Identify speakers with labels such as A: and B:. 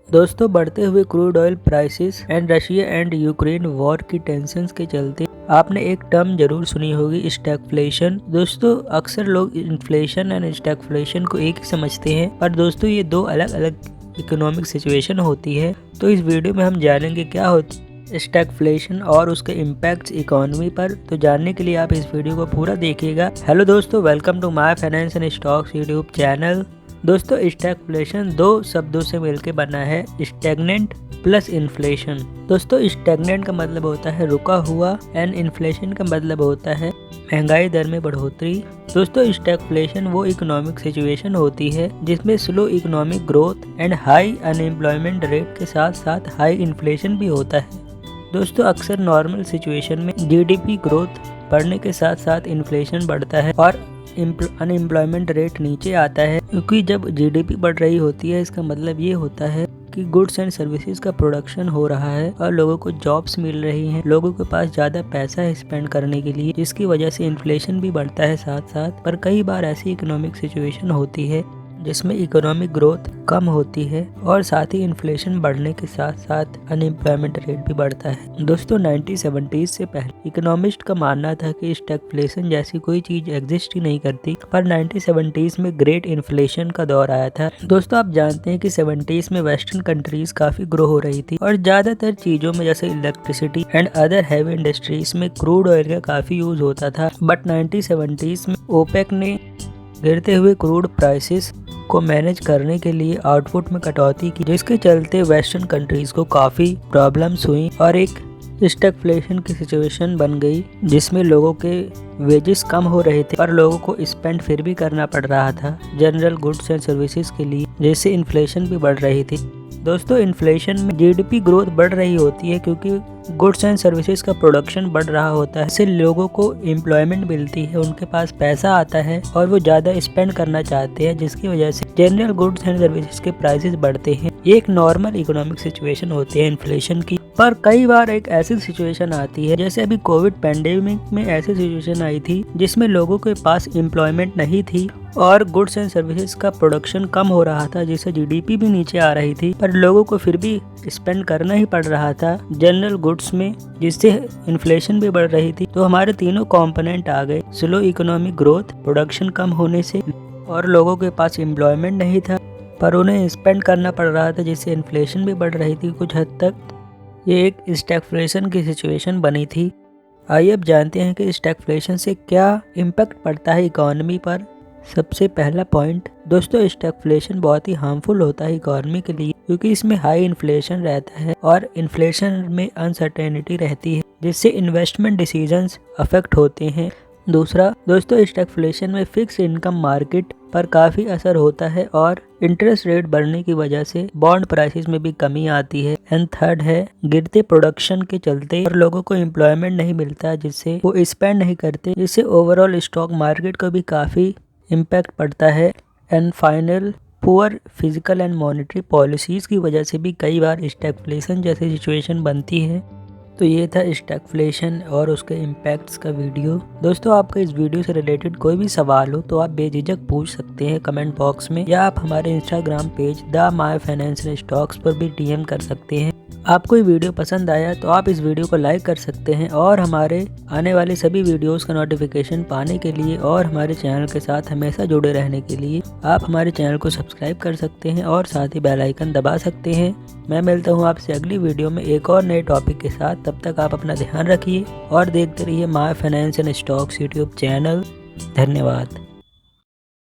A: दोस्तों, बढ़ते हुए crude oil prices and Russia and Ukraine war की टेंशन्स के चलते आपने एक टर्म जरूर सुनी होगी, स्टैगफ्लेशन। दोस्तों, अक्सर लोग इन्फ्लेशन एंड स्टैगफ्लेशन को एक ही समझते हैं, पर दोस्तों ये दो अलग अलग इकोनॉमिक सिचुएशन होती है। तो इस वीडियो में हम जानेंगे क्या होती है स्टैगफ्लेशन और उसके इम्पैक्ट्स इकोनॉमी पर। तो जानने के लिए आप इस वीडियो को पूरा देखिएगा। हेलो दोस्तों, welcome to my finance and stocks YouTube channel. दोस्तों, स्टैगफ्लेशन दो शब्दों से मिलकर बना है, स्टैग्नेंट प्लस इन्फ्लेशन। दोस्तों, स्टैग्नेंट का मतलब होता है रुका हुआ एंड इन्फ्लेशन का मतलब होता है महंगाई दर में बढ़ोतरी। दोस्तों, स्टैगफ्लेशन वो इकोनॉमिक सिचुएशन होती है जिसमें slow economic growth and high unemployment rate के साथ साथ हाई इन्फ्लेशन भी होता है। दोस्तों, अक्सर नॉर्मल सिचुएशन में जीडीपी ग्रोथ बढ़ने के साथ साथ इन्फ्लेशन बढ़ता है और अनएम्प्लॉयमेंट रेट नीचे आता है, क्योंकि जब जीडीपी बढ़ रही होती है इसका मतलब ये होता है कि गुड्स एंड सर्विसेज का प्रोडक्शन हो रहा है और लोगों को जॉब्स मिल रही हैं, लोगों के पास ज़्यादा पैसा है स्पेंड करने के लिए, जिसकी वजह से इन्फ्लेशन भी बढ़ता है साथ साथ। पर कई बार ऐसी इकोनॉमिक सिचुएशन होती है जिसमें इकोनॉमिक ग्रोथ कम होती है और साथ ही इन्फ्लेशन बढ़ने के साथ साथ अनएम्प्लॉयमेंट रेट भी बढ़ता है। दोस्तों, 1970s से पहले इकोनॉमिस्ट का मानना था कि स्टैगफ्लेशन जैसी कोई चीज एग्जिस्ट ही नहीं करती, पर 1970s में ग्रेट इन्फ्लेशन का दौर आया था। दोस्तों, आप जानते हैं कि 70s में वेस्टर्न कंट्रीज काफी ग्रो हो रही थी और ज्यादातर चीजों में जैसे electricity and other heavy industries में क्रूड ऑयल का काफी यूज होता था। बट 1970s में ओपेक ने गिरते हुए क्रूड प्राइसेस को मैनेज करने के लिए आउटपुट में कटौती की, जिसके चलते वेस्टर्न कंट्रीज को काफ़ी प्रॉब्लम्स हुई और एक स्टैगफ्लेशन की सिचुएशन बन गई, जिसमें लोगों के वेजेस कम हो रहे थे पर लोगों को स्पेंड फिर भी करना पड़ रहा था जनरल गुड्स एंड सर्विसेज के लिए, जिससे इन्फ्लेशन भी बढ़ रही थी। दोस्तों, इन्फ्लेशन में जीडीपी ग्रोथ बढ़ रही होती है क्योंकि गुड्स एंड सर्विसेज का प्रोडक्शन बढ़ रहा होता है, इससे लोगों को एम्प्लॉयमेंट मिलती है, उनके पास पैसा आता है और वो ज़्यादा स्पेंड करना चाहते हैं, जिसकी वजह से जनरल गुड्स एंड सर्विसेज के प्राइसेस बढ़ते हैं। ये एक नॉर्मल इकोनॉमिक सिचुएशन होती है इन्फ्लेशन की। पर कई बार एक ऐसी सिचुएशन आती है, जैसे अभी कोविड पैंडेमिक में ऐसी सिचुएशन आई थी जिसमें लोगों के पास एम्प्लॉयमेंट नहीं थी और गुड्स एंड सर्विसेज का प्रोडक्शन कम हो रहा था, जिससे जीडीपी भी नीचे आ रही थी, पर लोगों को फिर भी स्पेंड करना ही पड़ रहा था जनरल गुड्स में, जिससे इन्फ्लेशन भी बढ़ रही थी। तो हमारे तीनों कंपोनेंट आ गए, स्लो इकोनॉमिक ग्रोथ, प्रोडक्शन कम होने से और लोगों के पास एम्प्लॉयमेंट नहीं था पर उन्हें स्पेंड करना पड़ रहा था, जिससे इन्फ्लेशन भी बढ़ रही थी कुछ हद तक। ये एक स्टैगफ्लेशन की सिचुएशन बनी थी। आइए अब जानते हैं कि स्टैगफ्लेशन से क्या इम्पैक्ट पड़ता है इकोनॉमी पर। सबसे पहला पॉइंट, दोस्तों, स्टैगफ्लेशन बहुत ही हार्मफुल होता है इकोनॉमी के लिए, क्योंकि इसमें हाई इन्फ्लेशन रहता है और इन्फ्लेशन में अनसर्टेनिटी रहती है, जिससे इन्वेस्टमेंट डिसीजंस अफेक्ट होते हैं। दूसरा, दोस्तों, स्टैगफ्लेशन में फिक्स इनकम मार्केट पर काफ़ी असर होता है और इंटरेस्ट रेट बढ़ने की वजह से बॉन्ड प्राइसेस में भी कमी आती है। एंड थर्ड है, गिरते प्रोडक्शन के चलते और लोगों को एम्प्लॉयमेंट नहीं मिलता, जिससे वो स्पेंड नहीं करते, जिससे ओवरऑल स्टॉक मार्केट को भी काफ़ी इम्पैक्ट पड़ता है। And final, poor physical and monetary policies की वजह से भी कई बार स्टैगफ्लेशन जैसी सिचुएशन बनती है। तो ये था स्टैगफ्लेशन और उसके इम्पैक्ट्स का वीडियो। दोस्तों, आपका इस वीडियो से रिलेटेड कोई भी सवाल हो तो आप बेझिझक पूछ सकते हैं कमेंट बॉक्स में, या आप हमारे Instagram page the my finance and stocks पर भी डीएम कर सकते हैं। आपको ये वीडियो पसंद आया तो आप इस वीडियो को लाइक कर सकते हैं और हमारे आने वाले सभी वीडियोस का नोटिफिकेशन पाने के लिए और हमारे चैनल के साथ हमेशा जुड़े रहने के लिए आप हमारे चैनल को सब्सक्राइब कर सकते हैं और साथ ही बेल आइकन दबा सकते हैं। मैं मिलता हूँ आपसे अगली वीडियो में एक और नए टॉपिक के साथ। तब तक आप अपना ध्यान रखिए और देखते रहिए my finance and stocks YouTube channel. धन्यवाद।